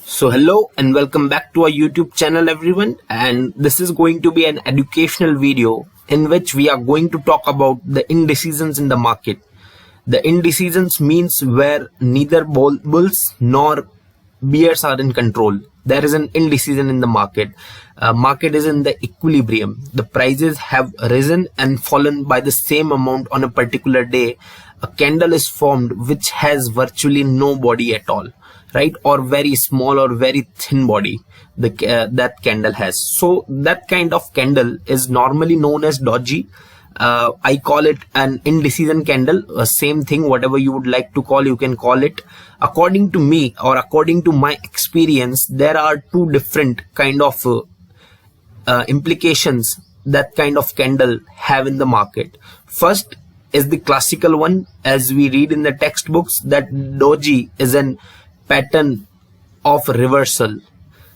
So hello and welcome back to our YouTube channel everyone, and this is going to be an educational video in which we are going to talk about the indecisions in the market. The indecisions means where neither bulls nor bears are in control. There is an indecision in the market. Market is in the equilibrium. The prices have risen and fallen by the same amount on a particular day. A candle is formed which has virtually no body at all, right? Or very small or very thin body that candle has. So that kind of candle is normally known as doji. I call it an indecision candle. Same thing, whatever you would like to call, you can call it. According to me, or according to my experience, there are two different kind of implications that kind of candle have in the market. First is the classical one, as we read in the textbooks, that doji is an pattern of reversal.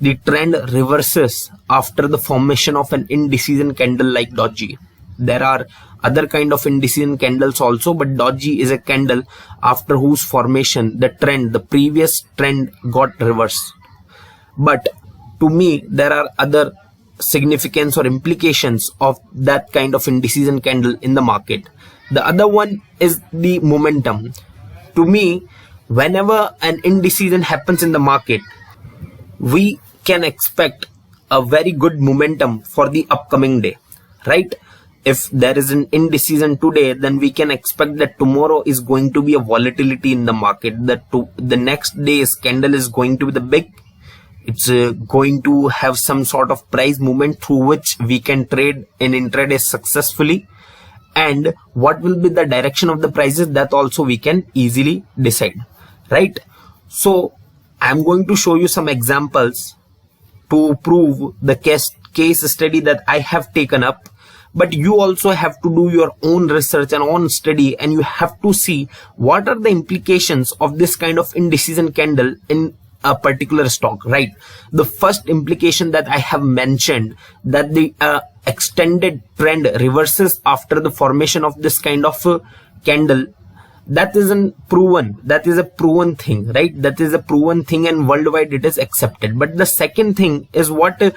The trend reverses after the formation of an indecision candle like doji. There are other kind of indecision candles also, but doji is a candle after whose formation the previous trend got reversed. But to me, there are other significance or implications of that kind of indecision candle in the market. The other one is the momentum. To me, whenever an indecision happens in the market, we can expect a very good momentum for the upcoming day, right? If there is an indecision today, then we can expect that tomorrow is going to be a volatility in the market, that the next day's candle is going to be the big. It's going to have some sort of price movement through which we can trade in intraday successfully. And what will be the direction of the prices, that also we can easily decide, right? So I'm going to show you some examples to prove the case study that I have taken up. But you also have to do your own research and own study, and you have to see what are the implications of this kind of indecision candle in a particular stock, right? The first implication that I have mentioned, that the extended trend reverses after the formation of this kind of candle, that isn't proven. That is a proven thing, right? That is a proven thing, and worldwide it is accepted. But the second thing is what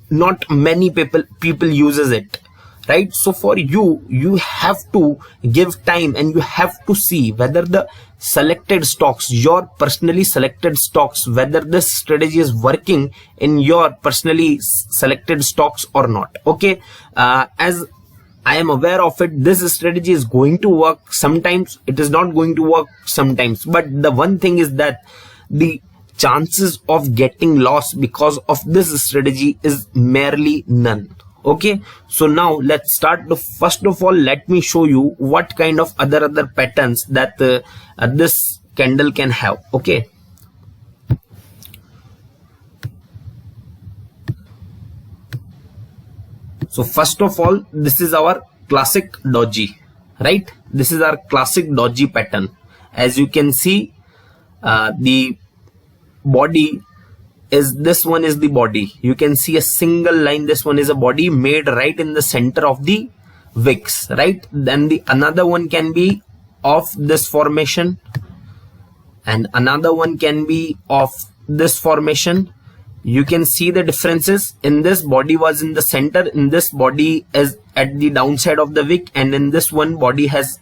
not many people uses it, right? So for you have to give time, and you have to see whether the selected stocks, your personally selected stocks, whether this strategy is working in your personally selected stocks or not. Okay, as I am aware of it, this strategy is going to work sometimes, it is not going to work sometimes. But the one thing is that the chances of getting lost because of this strategy is merely none. Okay, so now let's start. First of all, let me show you what kind of other patterns that this candle can have. Okay, so first of all, this is our classic doji, right? This is our classic doji pattern. As you can see, the body is, this one is the body. You can see a single line. This one is a body made right in the center of the wicks, right? Then the another one can be of this formation, and another one can be of this formation. You can see the differences. In this, body was in the center, in this body is at the downside of the wick, and in this one, body has,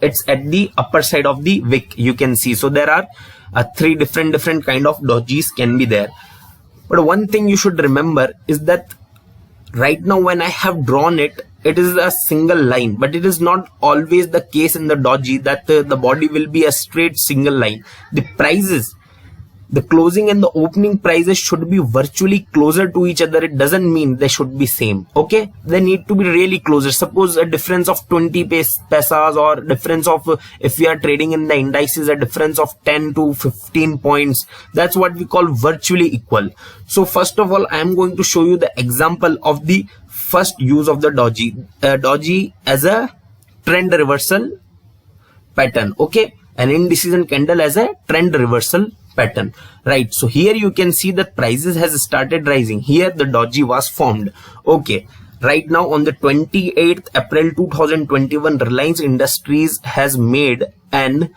it's at the upper side of the wick, you can see. So there are three different kind of dojis can be there. But one thing you should remember is that right now when I have drawn it, it is a single line, but it is not always the case in the doji that the body will be a straight single line. The prices, the closing and the opening prices should be virtually closer to each other. It doesn't mean they should be same. Okay, they need to be really closer. Suppose a difference of 20 pesas, or difference of, if we are trading in the indices, a difference of 10 to 15 points. That's what we call virtually equal. So first of all, I am going to show you the example of the first use of the doji. Doji as a trend reversal pattern. Okay, an indecision candle as a trend reversal pattern, right? So here you can see that prices has started rising. Here the doji was formed. Okay, right now on the 28th April 2021, Reliance Industries has made an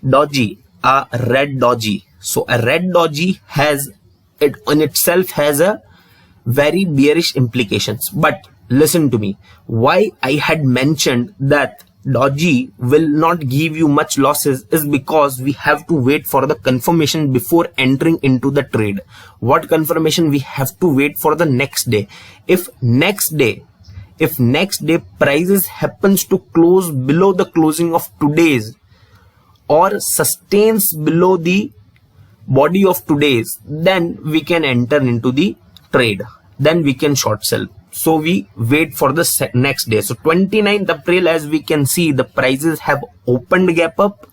doji, a red doji, So a red doji has it in itself has a very bearish implications. But listen to me, why I had mentioned that doji will not give you much losses is because we have to wait for the confirmation before entering into the trade. What confirmation? We have to wait for the next day. If next day prices happens to close below the closing of today's or sustains below the body of today's, then we can enter into the trade, then we can short sell. So we wait for the next day. So 29th April, as we can see, the prices have opened gap up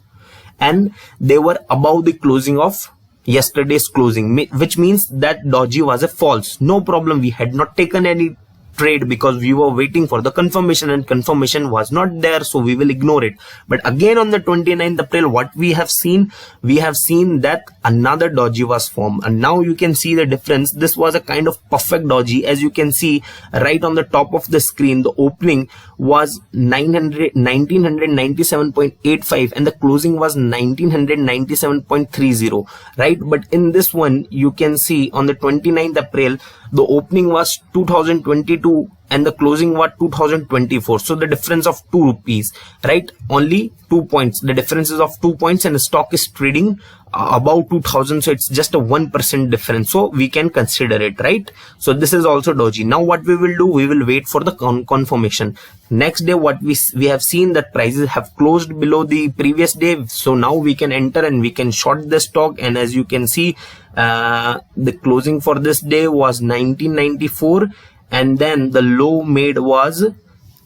and they were above the closing of yesterday's closing, which means that doji was a false. No problem, we had not taken any trade because we were waiting for the confirmation and confirmation was not there, so we will ignore it. But again on the 29th April, what we have seen that another doji was formed, and now you can see the difference. This was a kind of perfect doji. As you can see right on the top of the screen, the opening was 1997.85 and the closing was 1997.30, right? But in this one, you can see on the 29th April, the opening was 2022 and the closing was 2024. So the difference of 2 rupees, right? Only 2 points. The difference is of 2 points and the stock is trading above 2000. So it's just a 1% difference. So we can consider it, right? So this is also doji. Now what we will do, we will wait for the confirmation. Next day, what we have seen that prices have closed below the previous day. So now we can enter and we can short the stock. And as you can see, the closing for this day was 1994 and then the low made was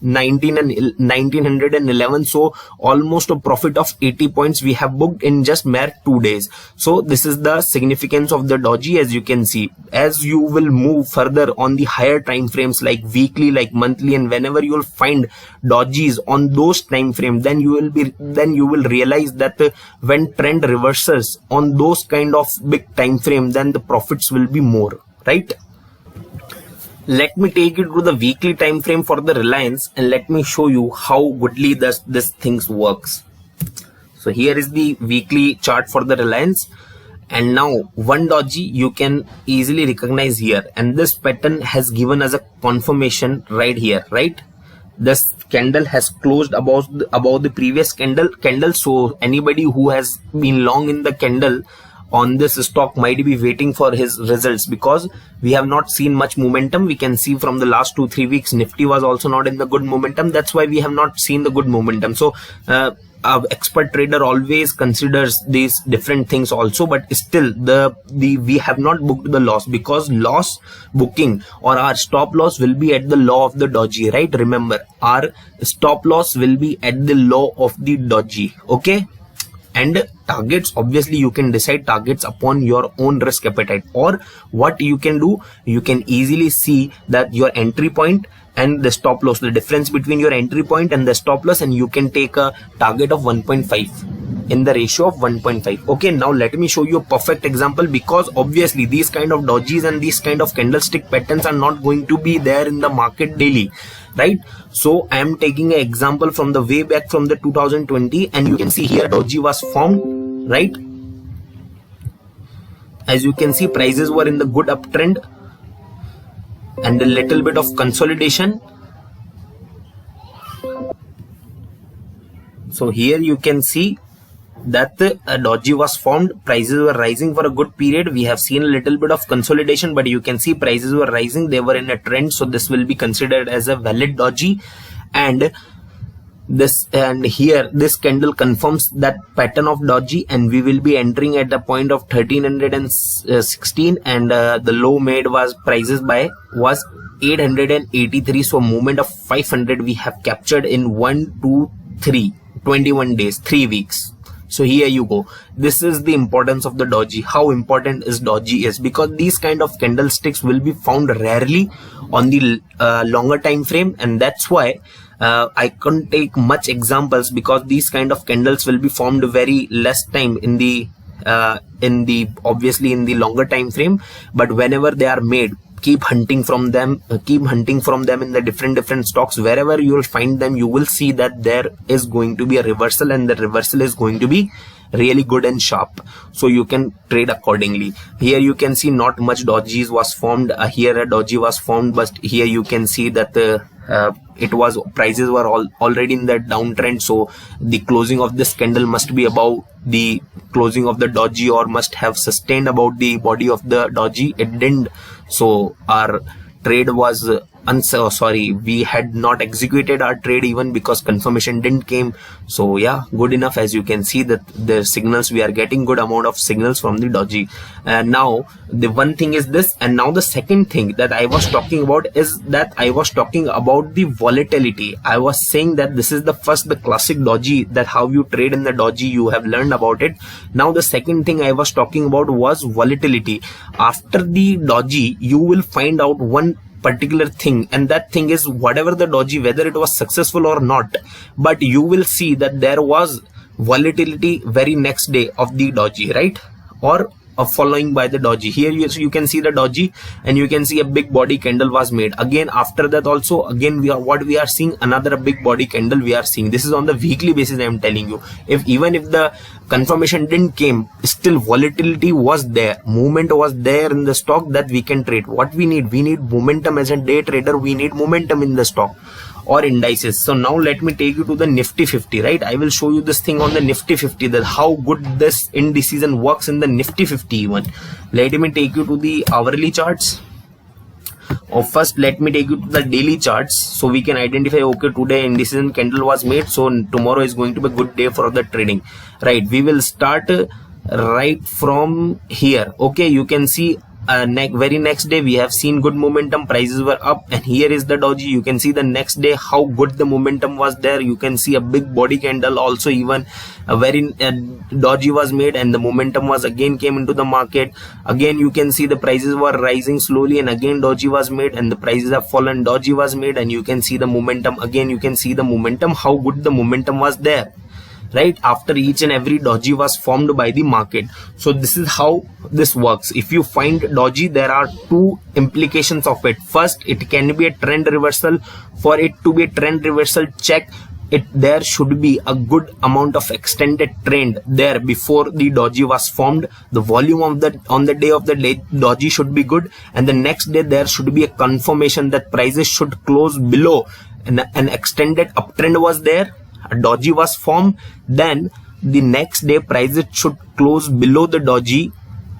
1911. So almost a profit of 80 points we have booked in just mere 2 days. So this is the significance of the doji. As you can see, as you will move further on the higher time frames like weekly, like monthly, and whenever you will find dojis on those time frame, then you will realize that when trend reverses on those kind of big time frame, then the profits will be more, right? Let me take you to the weekly time frame for the Reliance and let me show you how goodly this things works. So here is the weekly chart for the Reliance, and now one doji you can easily recognize here, and this pattern has given us a confirmation right here, right? This candle has closed above the previous candle. So anybody who has been long in the candle on this stock might be waiting for his results, because we have not seen much momentum. We can see from the last 2-3 weeks Nifty was also not in the good momentum. That's why we have not seen the good momentum. So our expert trader always considers these different things also, but still we have not booked the loss, because loss booking or our stop loss will be at the low of the doji, right? Remember, our stop loss will be at the low of the doji, okay? And targets, obviously you can decide targets upon your own risk appetite, or what you can do, you can easily see that your entry point and the stop loss, the difference between your entry point and the stop loss, and you can take a target of 1.5 in the ratio of 1.5. Okay, now let me show you a perfect example, because obviously these kind of dojis and these kind of candlestick patterns are not going to be there in the market daily, right? So I am taking an example from the way back from the 2020, and you can see here doji was formed, right? As you can see, prices were in the good uptrend and a little bit of consolidation. So here you can see that a doji was formed, prices were rising for a good period. We have seen a little bit of consolidation, but you can see prices were rising, they were in a trend, so this will be considered as a valid doji. And here this candle confirms that pattern of doji, and we will be entering at the point of 1316, and the low made was 883. So movement of 500 we have captured in 21 days, 3 weeks. So here you go. This is the importance of the doji. How important is doji is because these kind of candlesticks will be found rarely on the longer time frame, and that's why I couldn't take much examples, because these kind of candles will be formed very less time in the obviously in the longer time frame. But whenever they are made, keep hunting from them in the different stocks. Wherever you will find them, you will see that there is going to be a reversal, and the reversal is going to be really good and sharp, so you can trade accordingly. Here you can see not much dojis was formed. Here a doji was formed, but here you can see that it was prices were already in the downtrend, so the closing of this candle must be above the closing of the doji, or must have sustained about the body of the doji. It didn't, so our trade was we had not executed our trade even because confirmation didn't came. So yeah, good enough. As you can see that the signals, we are getting good amount of signals from the doji. Now the one thing is this, and now the second thing that I was talking about is that I was talking about the volatility. I was saying that this is the classic doji, that how you trade in the doji, you have learned about it. Now the second thing I was talking about was volatility. After the doji, you will find out one particular thing, and that thing is whatever the doji, whether it was successful or not, but you will see that there was volatility very next day of the doji, right, or following by the doji. Here you can see the doji, and you can see a big body candle was made. Again after that also, again we are seeing another big body candle we are seeing. This is on the weekly basis. I am telling you, even if the confirmation didn't came, still volatility was there, movement was there in the stock that we can trade. What we need momentum. As a day trader, we need momentum in the stock or indices. So now let me take you to the Nifty 50, right? I will show you this thing on the Nifty 50, that how good this indecision works in the Nifty 50 even. Let me take you to the hourly charts. Or first let me take you to the daily charts, so we can identify, okay, today indecision candle was made, so tomorrow is going to be a good day for the trading, right? We will start right from here. Okay, you can see very next day we have seen good momentum, prices were up, and here is the doji. You can see the next day how good the momentum was there. You can see a big body candle also, even a very doji was made, and the momentum was again came into the market. Again you can see the prices were rising slowly, and again doji was made, and the prices have fallen, doji was made, and you can see the momentum. Again you can see the momentum, how good the momentum was there, right, after each and every doji was formed by the market. So this is how this works. If you find doji, there are two implications of it. First, it can be a trend reversal. For it to be a trend reversal, check it, there should be a good amount of extended trend there before the doji was formed. The volume of the on the day of the doji should be good, and the next day there should be a confirmation that prices should close below an extended uptrend was there, a doji was formed, then the next day prices should close below the doji,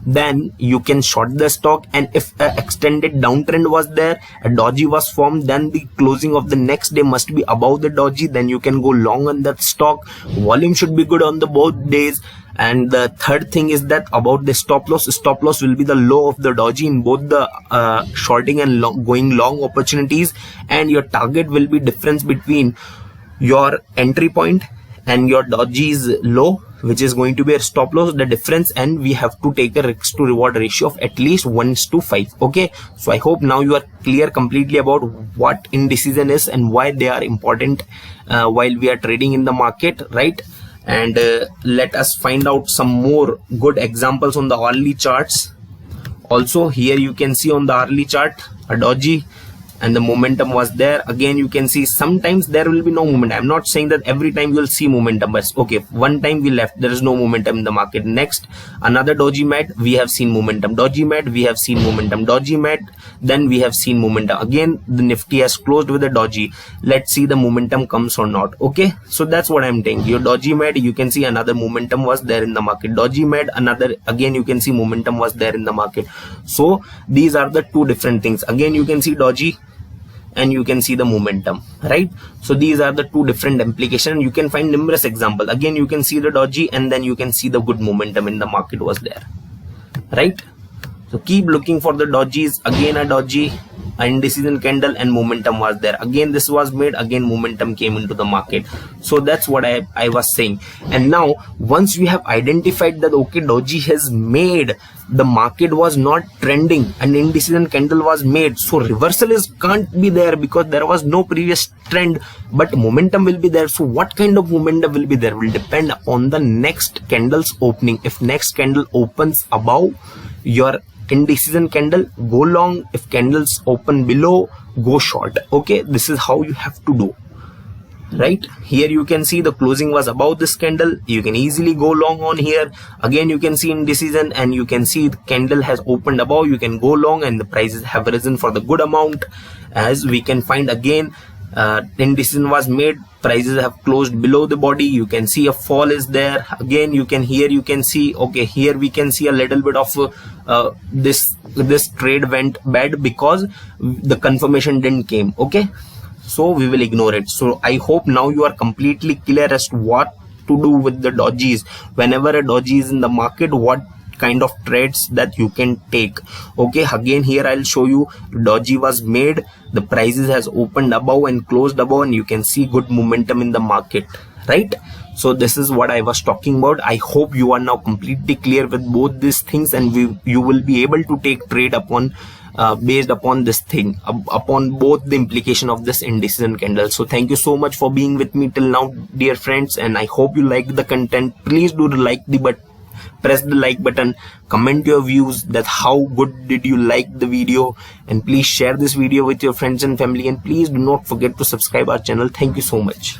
then you can short the stock. And if an extended downtrend was there, a doji was formed, then the closing of the next day must be above the doji, then you can go long on that stock. Volume should be good on the both days. And the third thing is that about the stop loss will be the low of the doji in both the shorting and going long opportunities, and your target will be difference between your entry point and your doji's low, which is going to be a stop loss, the difference, and we have to take a risk to reward ratio of at least 1:5. Okay, so I hope now you are clear completely about what indecision is and why they are important while we are trading in the market, right? And let us find out some more good examples on the hourly charts. Also here you can see on the hourly chart a doji, and the momentum was there. Again you can see sometimes there will be no momentum. I'm not saying that every time you will see momentum, but okay, one time we left, there is no momentum in the market. Next, another doji met, we have seen momentum. Doji met, we have seen momentum. Doji met, then we have seen momentum. Again the Nifty has closed with a doji. Let's see the momentum comes or not. Okay, so that's what I'm saying. Your doji met, you can see another momentum was there in the market. Doji met, another, again you can see momentum was there in the market. So these are the two different things. Again you can see doji and you can see the momentum, right? So these are the two different implications. You can find numerous examples. Again you can see the doji, and then you can see the good momentum in the market was there, right? So keep looking for the dojis. Again a doji, an indecision candle, and momentum was there. Again this was made, again momentum came into the market. So that's what I was saying. And now once we have identified that okay, doji has made, the market was not trending, an indecision candle was made, so reversal can't be there because there was no previous trend, but momentum will be there. So what kind of momentum will be there will depend on the next candle's opening. If next candle opens above your indecision candle, go long. If candles open below, go short. Okay, this is how you have to do. right? Here you can see the closing was above this candle. You can easily go long on here. Again, you can see indecision, and you can see the candle has opened above. You can go long, and the prices have risen for the good amount. As we can find again, indecision was made, prices have closed below the body. You can see a fall is there. Again, you can see, okay, here we can see a little bit of this trade went bad because the confirmation didn't came. Okay, so we will ignore it. So I hope now you are completely clear as to what to do with the dojis. Whenever a doji is in the market, what kind of trades that you can take. Okay, again here I'll show you doji was made, the prices has opened above and closed above, and you can see good momentum in the market, right? So this is what I was talking about. I hope you are now completely clear with both these things, and you will be able to take trade upon based upon this thing, upon both the implication of this indecision candle. So thank you so much for being with me till now, dear friends, and I hope you like the content. Please do like the button, press the like button, comment your views that how good did you like the video, and please share this video with your friends and family, and please do not forget to subscribe our channel. Thank you so much.